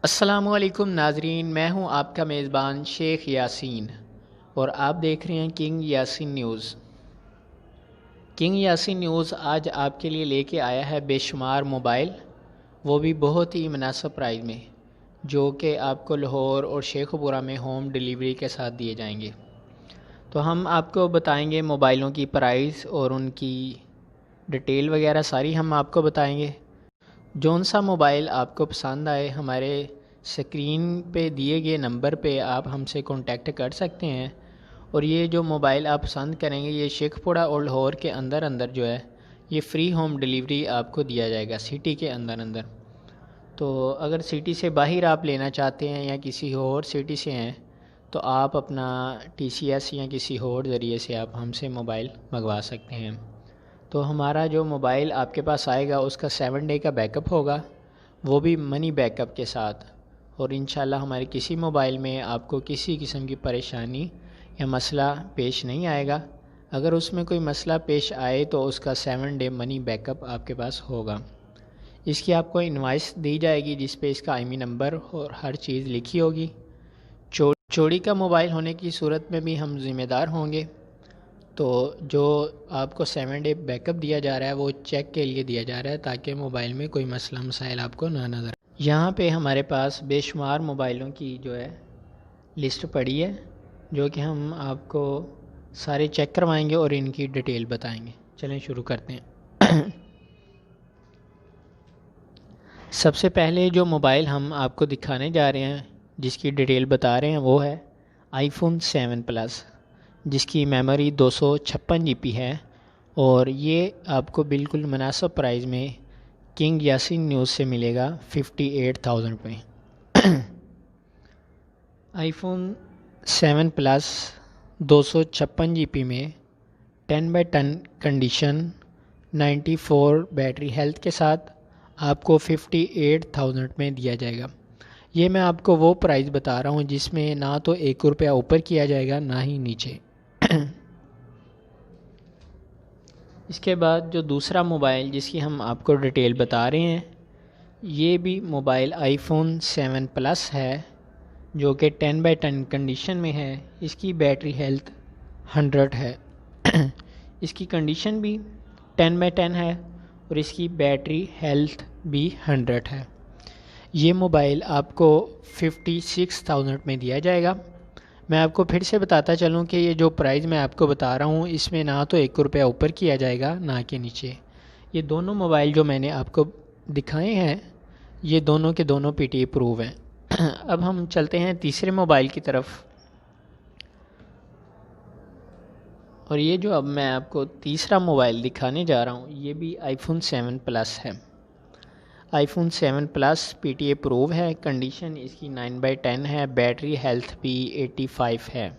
السلام علیکم ناظرین، میں ہوں آپ کا میزبان شیخ یاسین اور آپ دیکھ رہے ہیں king Yasin news. King Yasin news آج آپ کے لیے لے کے آیا ہے بے شمار موبائل، وہ بھی بہت ہی مناسب پرائز میں، جو کہ آپ کو لاہور اور شیخ پورہ میں ہوم ڈیلیوری کے ساتھ دیے جائیں گے۔ تو ہم آپ کو بتائیں گے موبائلوں کی پرائز اور ان کی ڈیٹیل وغیرہ ساری ہم آپ کو بتائیں گے۔ جون سا موبائل آپ کو پسند آئے ہمارے سکرین پہ دیے گئے نمبر پہ آپ ہم سے کانٹیکٹ کر سکتے ہیں، اور یہ جو موبائل آپ پسند کریں گے یہ شیخ پورہ اور لاہور کے اندر جو ہے یہ فری ہوم ڈیلیوری آپ کو دیا جائے گا سٹی کے اندر۔ تو اگر سٹی سے باہر آپ لینا چاہتے ہیں یا کسی اور سٹی سے ہیں تو آپ اپنا TCS یا کسی اور ذریعے سے آپ ہم سے موبائل منگوا سکتے ہیں۔ تو ہمارا جو موبائل آپ کے پاس آئے گا اس کا 7 ڈے کا بیک اپ ہوگا، وہ بھی منی بیک اپ کے ساتھ، اور انشاءاللہ ہمارے کسی موبائل میں آپ کو کسی قسم کی پریشانی یا مسئلہ پیش نہیں آئے گا۔ اگر اس میں کوئی مسئلہ پیش آئے تو اس کا 7 ڈے منی بیک اپ آپ کے پاس ہوگا۔ اس کی آپ کو انوائس دی جائے گی جس پہ اس کا IMEI نمبر اور ہر چیز لکھی ہوگی۔ چوری کا موبائل ہونے کی صورت میں بھی ہم ذمہ دار ہوں گے۔ تو جو آپ کو 7 ڈے بیک اپ دیا جا رہا ہے وہ چیک کے لیے دیا جا رہا ہے تاکہ موبائل میں کوئی مسئلہ مسائل آپ کو نہ نظر آئے۔ یہاں پہ ہمارے پاس بے شمار موبائلوں کی جو ہے لسٹ پڑی ہے، جو کہ ہم آپ کو سارے چیک کروائیں گے اور ان کی ڈیٹیل بتائیں گے۔ چلیں شروع کرتے ہیں۔ سب سے پہلے جو موبائل ہم آپ کو دکھانے جا رہے ہیں جس کی ڈیٹیل بتا رہے ہیں وہ ہے iPhone 7 Plus، جس کی میموری 256 GB ہے، اور یہ آپ کو بالکل مناسب پرائز میں کنگ یاسین نیوز سے ملے گا 58,000 پہ۔ iPhone 7 Plus 256 GB میں 10/10 کنڈیشن 94 بیٹری ہیلتھ کے ساتھ آپ کو 58,000 میں دیا جائے گا۔ یہ میں آپ کو وہ پرائز بتا رہا ہوں جس میں نہ تو 1 روپیہ اوپر کیا جائے گا نہ ہی نیچے۔ اس کے بعد جو دوسرا موبائل جس کی ہم آپ کو ڈیٹیل بتا رہے ہیں یہ بھی موبائل iPhone 7 Plus ہے، جو کہ 10/10 کنڈیشن میں ہے۔ اس کی بیٹری ہیلتھ 100 ہے۔ اس کی کنڈیشن بھی 10/10 ہے اور اس کی بیٹری ہیلتھ بھی 100 ہے۔ یہ موبائل آپ کو 56,000 میں دیا جائے گا۔ میں آپ کو پھر سے بتاتا چلوں کہ یہ جو پرائز میں آپ کو بتا رہا ہوں اس میں نہ تو 1 روپیہ اوپر کیا جائے گا نہ کہ نیچے۔ یہ دونوں موبائل جو میں نے آپ کو دکھائے ہیں یہ دونوں کے دونوں PTA اپروو ہیں۔ اب ہم چلتے ہیں تیسرے موبائل کی طرف، اور یہ جو اب میں آپ کو تیسرا موبائل دکھانے جا رہا ہوں یہ بھی iPhone 7 Plus ہے۔ iPhone 7 Plus PTA اپروو ہے، کنڈیشن اس کی 9/10 ہے، بیٹری ہیلتھ بھی 85 ہے۔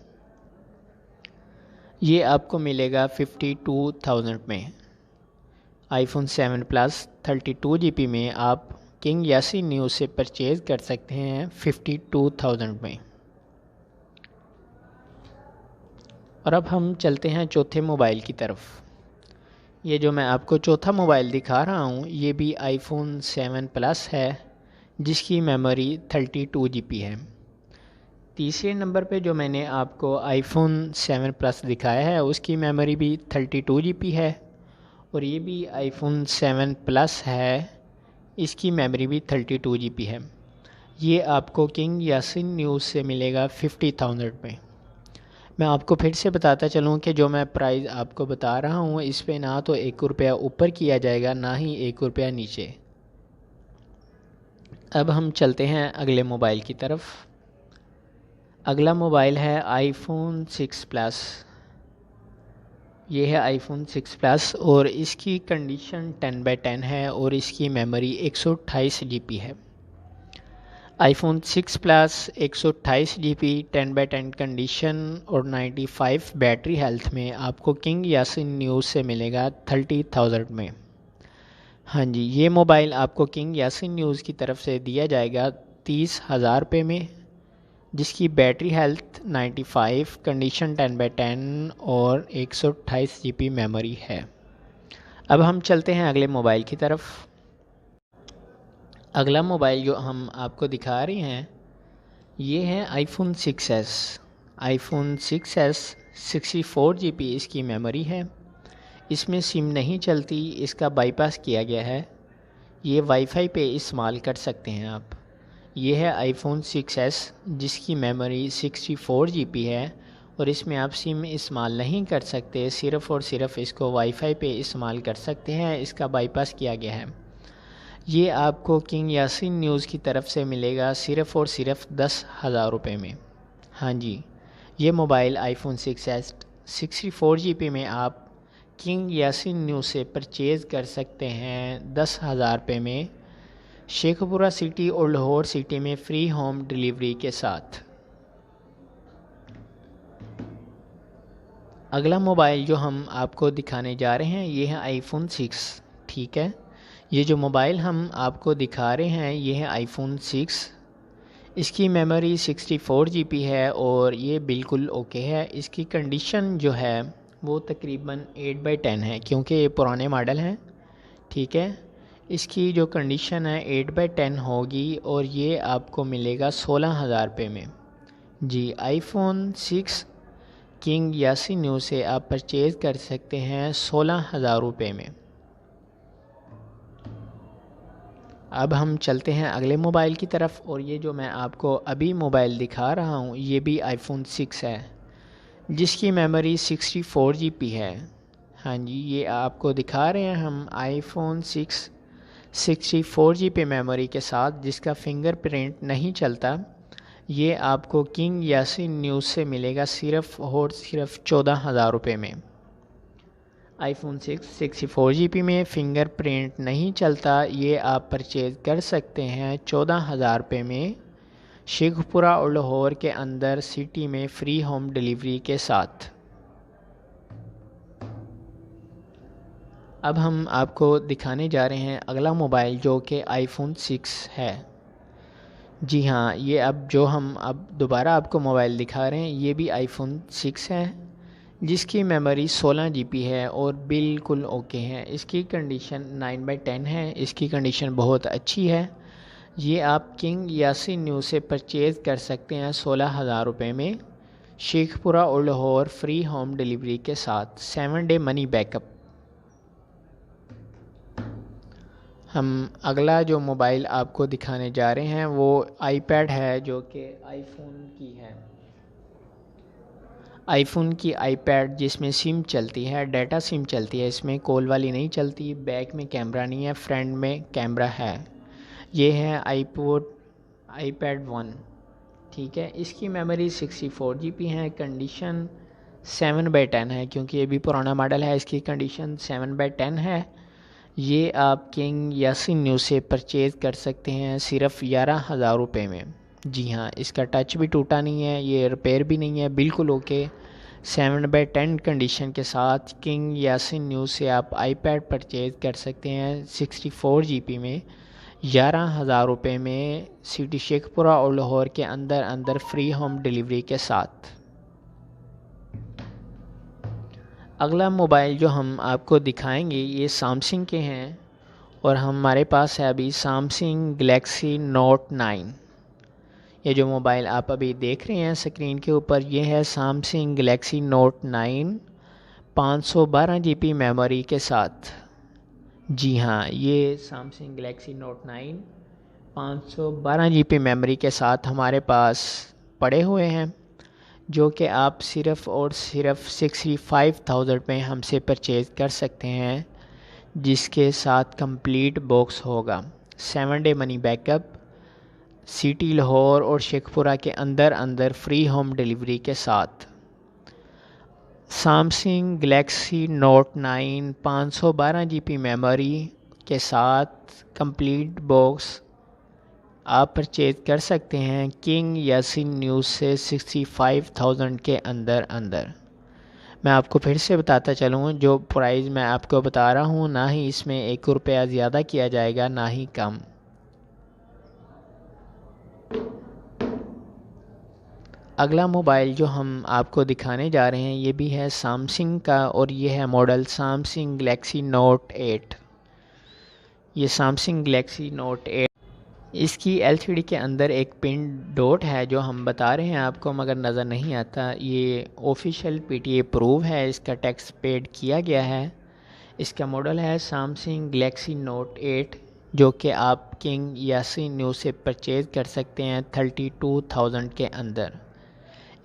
یہ آپ کو ملے گا 52,000 میں۔ iPhone 7 Plus 32 GB میں آپ کنگ یاسین نیوز سے پرچیز کر سکتے ہیں 52,000 میں۔ اور اب ہم چلتے ہیں چوتھے موبائل کی طرف۔ یہ جو میں آپ کو چوتھا موبائل دکھا رہا ہوں یہ بھی iPhone 7 Plus ہے، جس کی میموری 32 GB ہے۔ تیسرے نمبر پہ جو میں نے آپ کو iPhone 7 Plus دکھایا ہے اس کی میموری بھی 32 GB ہے، اور یہ بھی iPhone 7 Plus ہے، اس کی میموری بھی 32 GB ہے۔ یہ آپ کو کنگ یاسین نیوز سے ملے گا 50,000 میں۔ میں آپ کو پھر سے بتاتا چلوں کہ جو میں پرائز آپ کو بتا رہا ہوں اس پہ نہ تو 1 روپیہ اوپر کیا جائے گا نہ ہی 1 روپیہ نیچے۔ اب ہم چلتے ہیں اگلے موبائل کی طرف۔ اگلا موبائل ہے iPhone 6 Plus۔ یہ ہے iPhone 6 Plus اور اس کی کنڈیشن 10/10 ہے اور اس کی میموری 128 GB ہے۔ iPhone 6 Plus 128 GB 10/10 کنڈیشن اور 95 بیٹری ہیلتھ میں آپ کو کنگ یاسین نیوز سے ملے گا 30,000 میں۔ ہاں جی، یہ موبائل آپ کو کنگ یاسین نیوز کی طرف سے دیا جائے گا 30,000 روپے میں، جس کی بیٹری ہیلتھ 95 کنڈیشن 10/10 اور 128 GB میموری ہے۔ اب ہم چلتے ہیں اگلے موبائل کی طرف۔ اگلا موبائل جو ہم آپ کو دکھا رہے ہیں یہ ہے آئی فون 6s۔ آئی فون 6s 64 جی بی اس کی میموری ہے، اس میں سم نہیں چلتی، اس کا بائی پاس کیا گیا ہے، یہ وائی فائی پہ استعمال کر سکتے ہیں آپ۔ یہ ہے آئی فون 6s جس کی میموری 64 جی بی ہے اور اس میں آپ سم استعمال نہیں کر سکتے، صرف اور صرف اس کو وائی فائی پہ استعمال کر سکتے ہیں، اس کا بائی پاس کیا گیا ہے۔ یہ آپ کو کنگ یاسین نیوز کی طرف سے ملے گا صرف اور صرف 10,000 روپے میں۔ ہاں جی، یہ موبائل آئی فون 6s 64 جی بی میں آپ کنگ یاسین نیوز سے پرچیز کر سکتے ہیں 10,000 روپے میں، شیخ پورہ سٹی اور لاہور سٹی میں فری ہوم ڈیلیوری کے ساتھ۔ اگلا موبائل جو ہم آپ کو دکھانے جا رہے ہیں یہ ہے آئی فون 6۔ ٹھیک ہے، یہ جو موبائل ہم آپ کو دکھا رہے ہیں یہ ہے آئی فون 6۔ اس کی میموری 64 جی بی ہے اور یہ بالکل اوکے ہے۔ اس کی کنڈیشن جو ہے وہ تقریباً 8/10 ہے کیونکہ یہ پرانے ماڈل ہیں۔ ٹھیک ہے، اس کی جو کنڈیشن ہے 8/10 ہوگی اور یہ آپ کو ملے گا 16,000 روپے میں۔ جی، آئی فون 6 کنگ یاسین نیو سے آپ پرچیز کر سکتے ہیں 16,000 روپے میں۔ اب ہم چلتے ہیں اگلے موبائل کی طرف، اور یہ جو میں آپ کو ابھی موبائل دکھا رہا ہوں یہ بھی آئی فون 6 ہے جس کی میموری 64 جی بی ہے۔ ہاں جی، یہ آپ کو دکھا رہے ہیں ہم آئی فون 6 64 جی بی میموری کے ساتھ جس کا فنگر پرنٹ نہیں چلتا۔ یہ آپ کو کنگ یاسین نیوز سے ملے گا صرف اور صرف 14,000 روپے میں۔ آئی فون 6 64 جی بی میں فنگر پرنٹ نہیں چلتا، یہ آپ پرچیز کر سکتے ہیں 14,000 روپے میں، شیخ پورہ اور لاہور کے اندر سٹی میں فری ہوم ڈیلیوری کے ساتھ۔ اب ہم آپ کو دکھانے جا رہے ہیں اگلا موبائل جو کہ آئی فون 6 ہے۔ جی ہاں، یہ جو ہم دوبارہ آپ کو موبائل دکھا رہے ہیں یہ بھی آئی فون 6 ہے جس کی میموری 16 جی بی ہے اور بالکل اوکے ہے۔ اس کی کنڈیشن 9/10 ہے، اس کی کنڈیشن بہت اچھی ہے۔ یہ آپ کنگ یاسین نیو سے پرچیز کر سکتے ہیں 16,000 روپے میں، شیخ پورہ اور لاہور فری ہوم ڈیلیوری کے ساتھ، 7 ڈے منی بیک اپ۔ ہم اگلا جو موبائل آپ کو دکھانے جا رہے ہیں وہ آئی پیڈ ہے جو کہ آئی فون کی ہے۔ آئی فون کی آئی پیڈ جس میں سم چلتی ہے، ڈیٹا سم چلتی ہے، اس میں کال والی نہیں چلتی، بیک میں کیمرہ نہیں ہے، فرنٹ میں کیمرہ ہے۔ یہ ہے آئی پیڈ 1۔ ٹھیک ہے، اس کی میموری 64 جی بی ہے، کنڈیشن 7/10 ہے کیونکہ یہ بھی پرانا ماڈل ہے، اس کی کنڈیشن 7/10 ہے۔ یہ آپ کنگ یاسین نیو سے پرچیز کر سکتے ہیں صرف 11,000 روپے میں۔ جی ہاں، اس کا ٹچ بھی ٹوٹا نہیں ہے، یہ ریپیئر بھی نہیں ہے، بالکل اوکے، 7/10 کنڈیشن کے ساتھ کنگ یاسین نیو سے آپ آئی پیڈ پرچیز کر سکتے ہیں 64 جی بی میں، 11,000 روپے میں، سٹی شیخ پورہ اور لاہور کے اندر فری ہوم ڈیلیوری کے ساتھ۔ اگلا موبائل جو ہم آپ کو دکھائیں گے یہ سامسنگ کے ہیں اور ہمارے پاس ہے ابھی سامسنگ گلیکسی نوٹ 9۔ یہ جو موبائل آپ ابھی دیکھ رہے ہیں اسکرین کے اوپر یہ ہے Samsung Galaxy Note 9 512 G B memory کے ساتھ۔ جی ہاں، یہ Samsung Galaxy Note 9 512 G B memory کے ساتھ ہمارے پاس پڑے ہوئے ہیں جو کہ آپ صرف اور صرف 65,000 میں ہم سے پرچیز کر سکتے ہیں جس کے ساتھ کمپلیٹ باکس ہوگا، 7 day money back up, city Lahore اور شیخ پورہ کے اندر فری ہوم ڈیلیوری کے ساتھ۔ Samsung Galaxy Note 9 512 G B memory کے ساتھ کمپلیٹ باکس آپ پرچیز کر سکتے ہیں کنگ یاسین نیوز سے 65,000 کے اندر۔ میں آپ کو پھر سے بتاتا چلوں، جو پرائز میں آپ کو بتا رہا ہوں نہ ہی اس میں 1 روپیہ زیادہ کیا جائے گا نہ ہی کم۔ اگلا موبائل جو ہم آپ کو دکھانے جا رہے ہیں یہ بھی ہے سامسنگ کا اور یہ ہے ماڈل سامسنگ گلیکسی نوٹ 8۔ یہ سامسنگ گلیکسی نوٹ 8 اس کی LCD کے اندر ایک پن ڈاٹ ہے جو ہم بتا رہے ہیں آپ کو مگر نظر نہیں آتا. یہ آفیشیل PTA پروو ہے, اس کا ٹیکس پیڈ کیا گیا ہے. اس کا ماڈل ہے سامسنگ گلیکسی نوٹ 8 جو کہ آپ کنگ یاسین نیوز سے پرچیز کر سکتے ہیں 32,000 کے اندر.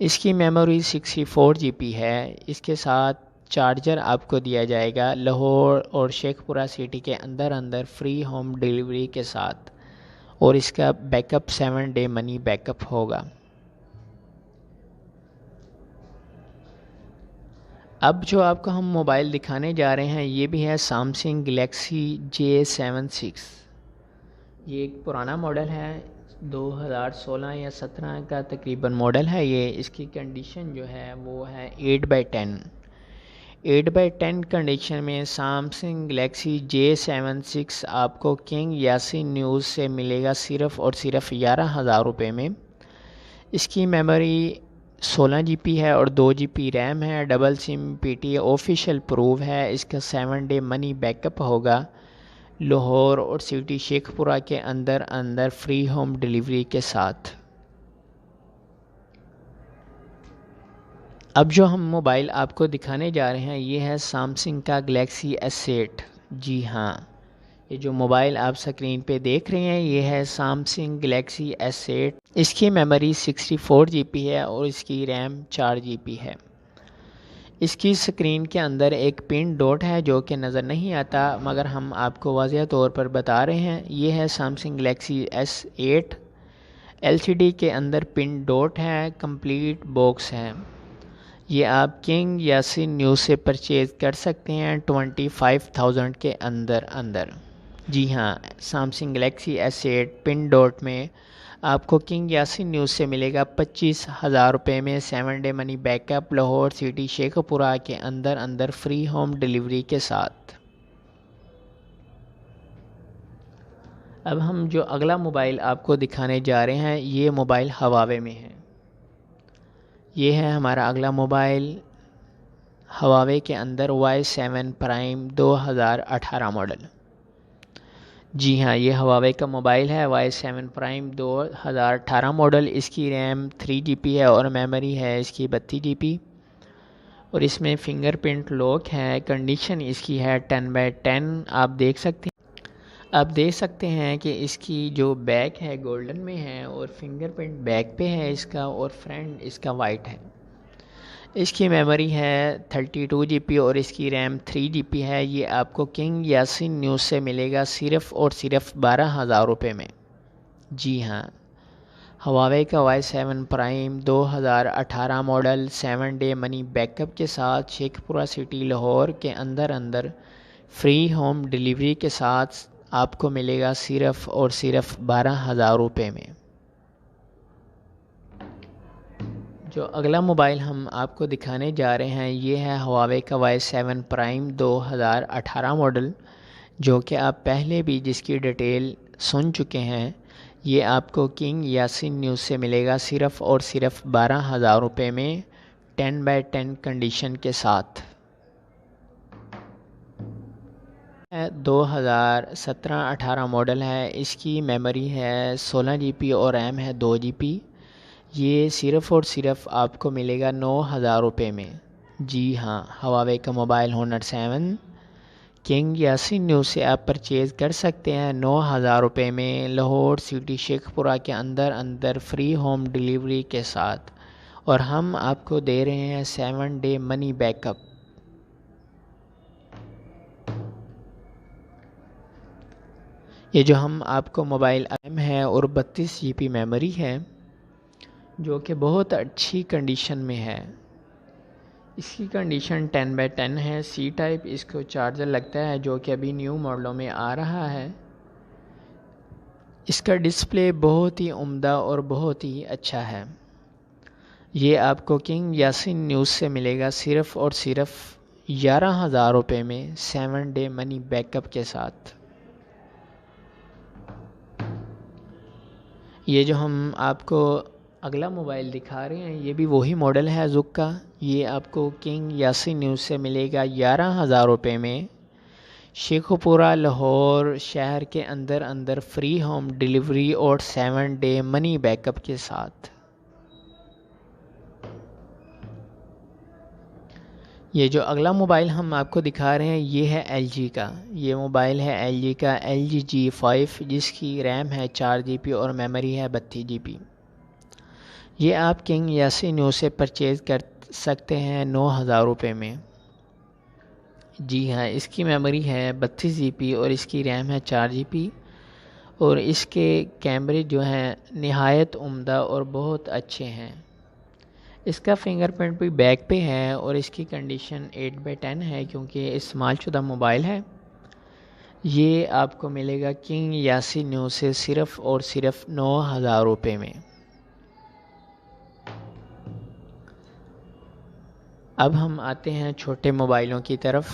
اس کی میموری 64 GB ہے. اس کے ساتھ چارجر آپ کو دیا جائے گا لاہور اور شیخ پورہ سٹی کے اندر فری ہوم ڈیلیوری کے ساتھ, اور اس کا back up 7 day money back up ہوگا. اب جو آپ کو ہم موبائل دکھانے جا رہے ہیں یہ بھی ہے سامسنگ گلیکسی J76. یہ ایک پرانا ماڈل ہے, 2016 یا 17 کا تقریباً ماڈل ہے یہ. اس کی کنڈیشن جو ہے وہ ہے 8/10. 8/10 کنڈیشن میں سامسنگ گلیکسی J76 آپ کو کنگ یاسین نیوز سے ملے گا صرف اور صرف 11,000 روپے میں. اس کی میموری 16 GB ہے اور 2 GB ریم ہے. ڈبل سم PTA آفیشیل پروو ہے. اس کا 7 ڈے منی بیک اپ ہوگا لاہور اور سٹی شیخ پورہ کے اندر فری ہوم ڈیلیوری کے ساتھ. اب جو ہم موبائل آپ کو دکھانے جا رہے ہیں یہ ہے سامسنگ کا گلیکسی S8. جی ہاں, یہ جو موبائل آپ سکرین پہ دیکھ رہے ہیں یہ ہے سامسنگ گلیکسی S8. اس کی میموری 64 GB ہے اور اس کی ریم 4 GB ہے. اس کی سکرین کے اندر ایک پن ڈاٹ ہے جو کہ نظر نہیں آتا مگر ہم آپ کو واضح طور پر بتا رہے ہیں. یہ ہے سامسنگ گلیکسی S8. LCD کے اندر پن ڈاٹ ہے, کمپلیٹ باکس ہے. یہ آپ کنگ یاسین نیوز سے پرچیز کر سکتے ہیں 25,000 کے اندر. جی ہاں, سامسنگ گلیکسی S8 پن ڈاٹ میں آپ کو کنگ یاسین نیوز سے ملے گا 25,000 روپے میں 7 day money back up Lahore city شیخ پورہ کے اندر فری ہوم ڈیلیوری کے ساتھ. اب ہم جو اگلا موبائل آپ کو دکھانے جا رہے ہیں یہ موبائل ہواوے میں ہے. یہ ہے ہمارا اگلا موبائل ہواوے کے اندر Y7 پرائم 2018 ماڈل. جی ہاں, یہ ہواوے کا موبائل ہے Y7 پرائم 2018 ماڈل. اس کی ریم 3 GB ہے اور میموری ہے اس کی 32 GB, اور اس میں فنگر پرنٹ لاک ہے. کنڈیشن اس کی ہے 10/10. آپ دیکھ سکتے ہیں کہ اس کی جو بیک ہے گولڈن میں ہے اور فنگر پرنٹ بیک پہ ہے اس کا, اور فرنٹ اس کا وائٹ ہے. اس کی میموری ہے 32 GB اور اس کی ریم 3 GB ہے. یہ آپ کو کنگ یاسین نیوز سے ملے گا صرف اور صرف 12,000 روپے میں. جی ہاں, ہواوے کا Y7 prime 2018 model 7 day money back up کے ساتھ شیخ پورہ سٹی لاہور کے اندر فری ہوم ڈیلیوری کے ساتھ آپ کو ملے گا صرف اور صرف 12,000 روپے میں. جو اگلا موبائل ہم آپ کو دکھانے جا رہے ہیں یہ ہے ہواوے کا Y7 پرائم 2018 ماڈل, جو کہ آپ پہلے بھی جس کی ڈیٹیل سن چکے ہیں. یہ آپ کو کنگ یاسین نیوز سے ملے گا صرف اور صرف 12,000 روپے میں 10/10 کنڈیشن کے ساتھ. 2017-18 ماڈل ہے. اس کی میموری ہے 16 GB اور ریم ہے 2 GB. یہ صرف اور صرف آپ کو ملے گا 9,000 روپے میں. جی ہاں, ہواوے کا موبائل ہونر 7 کنگ یاسین نیوز سے آپ پرچیز کر سکتے ہیں 9,000 روپے میں لاہور سٹی شیخ پورہ کے اندر فری ہوم ڈیلیوری کے ساتھ, اور ہم آپ کو دے رہے ہیں 7 ڈے منی بیک اپ. یہ جو ہم آپ کو موبائل ایم ہے اور 32 GB میموری ہے جو کہ بہت اچھی کنڈیشن میں ہے. اس کی کنڈیشن 10/10 ہے. سی ٹائپ اس کو چارجر لگتا ہے جو کہ ابھی نیو ماڈلوں میں آ رہا ہے. اس کا ڈسپلے بہت ہی عمدہ اور بہت ہی اچھا ہے. یہ آپ کو کنگ یاسین نیوز سے ملے گا صرف اور صرف 11,000 روپے میں 7 ڈے منی بیک اپ کے ساتھ. یہ جو ہم آپ کو اگلا موبائل دکھا رہے ہیں یہ بھی وہی ماڈل ہے زوک کا. یہ آپ کو کنگ یاسین نیوز سے ملے گا 11,000 روپے میں شیخوپورہ لاہور شہر کے اندر فری ہوم ڈیلیوری اور 7 ڈے منی بیک اپ کے ساتھ۔ یہ جو اگلا موبائل ہم آپ کو دکھا رہے ہیں یہ ہے ایل جی کا، یہ موبائل ہے ایل جی کا LG G5 جس کی ریم ہے 4 GB اور میموری ہے 32 GB۔ یہ آپ کنگ یاسین نیوز سے پرچیز کر سکتے ہیں 9,000 روپے میں۔ جی ہاں، اس کی میموری ہے 32 GB اور اس کی ریم ہے 4 GB اور اس کے کیمرے جو ہیں نہایت عمدہ اور بہت اچھے ہیں۔ اس کا فنگر پرنٹ بھی بیک پہ ہے اور اس کی کنڈیشن 8/10 ہے کیونکہ استعمال شدہ موبائل ہے۔ یہ آپ کو ملے گا کنگ یاسین نیوز سے صرف اور صرف 9,000 روپے میں۔ اب ہم آتے ہیں چھوٹے موبائلوں کی طرف۔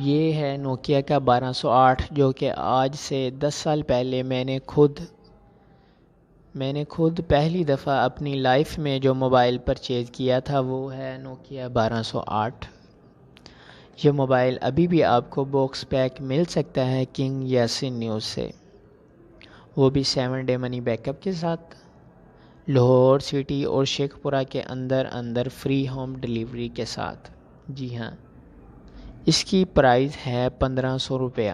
یہ ہے نوکیا کا 1208 جو کہ آج سے 10 سال پہلے میں نے خود پہلی دفعہ اپنی لائف میں جو موبائل پرچیز کیا تھا وہ ہے نوکیا 1208۔ یہ موبائل ابھی بھی آپ کو باکس پیک مل سکتا ہے کنگ یاسین نیوز سے، وہ بھی 7 ڈے منی بیک اپ کے ساتھ، لاہور سٹی اور شیخوپورہ کے اندر فری ہوم ڈیلیوری کے ساتھ۔ جی ہاں، اس کی پرائز ہے 1500 روپیہ۔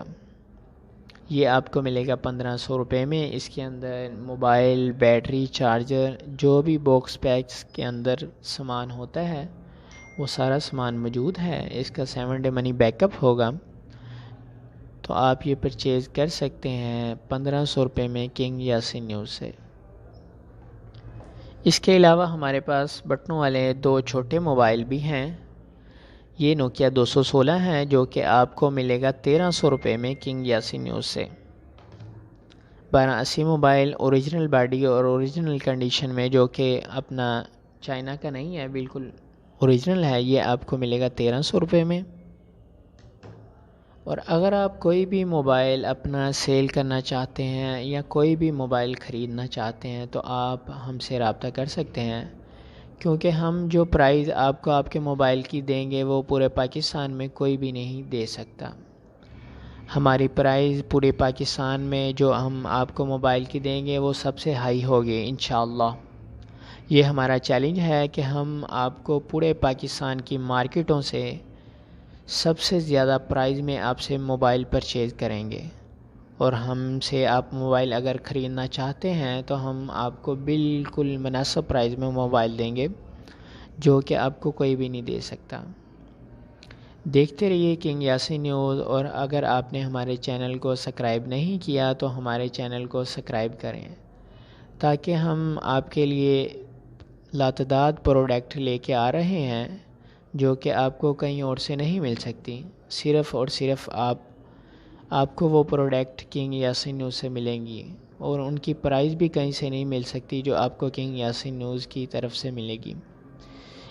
یہ آپ کو ملے گا 1500 روپے میں۔ اس کے اندر موبائل، بیٹری، چارجر، جو بھی باکس پیکس کے اندر سامان ہوتا ہے وہ سارا سامان موجود ہے۔ اس کا 7 ڈے منی بیک اپ ہوگا تو آپ یہ پرچیز کر سکتے ہیں 1500 روپے میں کنگ یاسین نیوز سے۔ اس کے علاوہ ہمارے پاس بٹنوں والے 2 چھوٹے موبائل بھی ہیں۔ یہ نوکیا 216 ہے جو کہ آپ کو ملے گا 1300 روپے میں کنگ یاسین نیوز سے۔ 1280 موبائل اوریجنل باڈی اور اوریجنل کنڈیشن میں جو کہ اپنا چائنا کا نہیں ہے، بالکل اوریجنل ہے، یہ آپ کو ملے گا 1300 روپے میں۔ اور اگر آپ کوئی بھی موبائل اپنا سیل کرنا چاہتے ہیں یا کوئی بھی موبائل خریدنا چاہتے ہیں تو آپ ہم سے رابطہ کر سکتے ہیں، کیونکہ ہم جو پرائز آپ کو آپ کے موبائل کی دیں گے وہ پورے پاکستان میں کوئی بھی نہیں دے سکتا۔ ہماری پرائز پورے پاکستان میں جو ہم آپ کو موبائل کی دیں گے وہ سب سے ہائی ہوگی انشاءاللہ۔ یہ ہمارا چیلنج ہے کہ ہم آپ کو پورے پاکستان کی مارکیٹوں سے سب سے زیادہ پرائز میں آپ سے موبائل پرچیز کریں گے، اور ہم سے آپ موبائل اگر خریدنا چاہتے ہیں تو ہم آپ کو بالکل مناسب پرائز میں موبائل دیں گے جو کہ آپ کو کوئی بھی نہیں دے سکتا۔ دیکھتے رہیے کنگ یاسین نیوز، اور اگر آپ نے ہمارے چینل کو سبسکرائب نہیں کیا تو ہمارے چینل کو سبسکرائب کریں تاکہ ہم آپ کے لیے لاتعداد پروڈکٹ لے کے آ رہے ہیں جو کہ آپ کو کہیں اور سے نہیں مل سکتی، صرف اور صرف آپ کو وہ پروڈکٹ کنگ یاسین نیوز سے ملیں گی، اور ان کی پرائز بھی کہیں سے نہیں مل سکتی جو آپ کو کنگ یاسین نیوز کی طرف سے ملے گی۔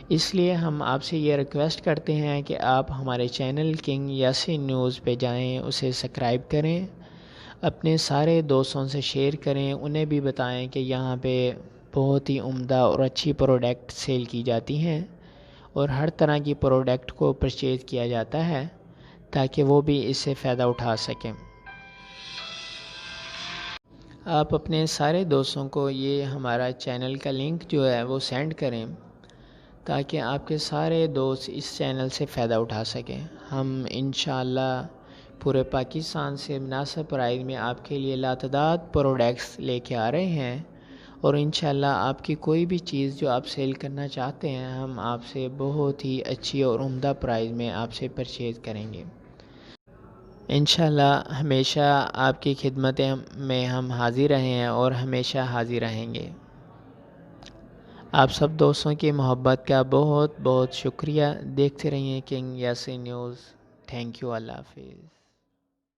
اس لیے ہم آپ سے یہ ریکویسٹ کرتے ہیں کہ آپ ہمارے چینل کنگ یاسین نیوز پہ جائیں، اسے سبسکرائب کریں، اپنے سارے دوستوں سے شیئر کریں، انہیں بھی بتائیں کہ یہاں پہ بہت ہی عمدہ اور اچھی پروڈکٹ سیل کی جاتی ہیں اور ہر طرح کی پروڈکٹ کو پرچیز کیا جاتا ہے تاکہ وہ بھی اس سے فائدہ اٹھا سکیں۔ آپ اپنے سارے دوستوں کو یہ ہمارا چینل کا لنک جو ہے وہ سینڈ کریں تاکہ آپ کے سارے دوست اس چینل سے فائدہ اٹھا سکیں۔ ہم انشاءاللہ پورے پاکستان سے مناسب پرائز میں آپ کے لیے لاتعداد پروڈکٹس لے کے آ رہے ہیں، اور انشاءاللہ آپ کی کوئی بھی چیز جو آپ سیل کرنا چاہتے ہیں ہم آپ سے بہت ہی اچھی اور عمدہ پرائز میں آپ سے پرچیز کریں گے۔ انشاءاللہ ہمیشہ آپ کی خدمت میں ہم حاضر رہے ہیں اور ہمیشہ حاضر رہیں گے۔ آپ سب دوستوں کی محبت کا بہت بہت شکریہ۔ دیکھتے رہیے king Yasin news. Thank you, اللہ حافظ۔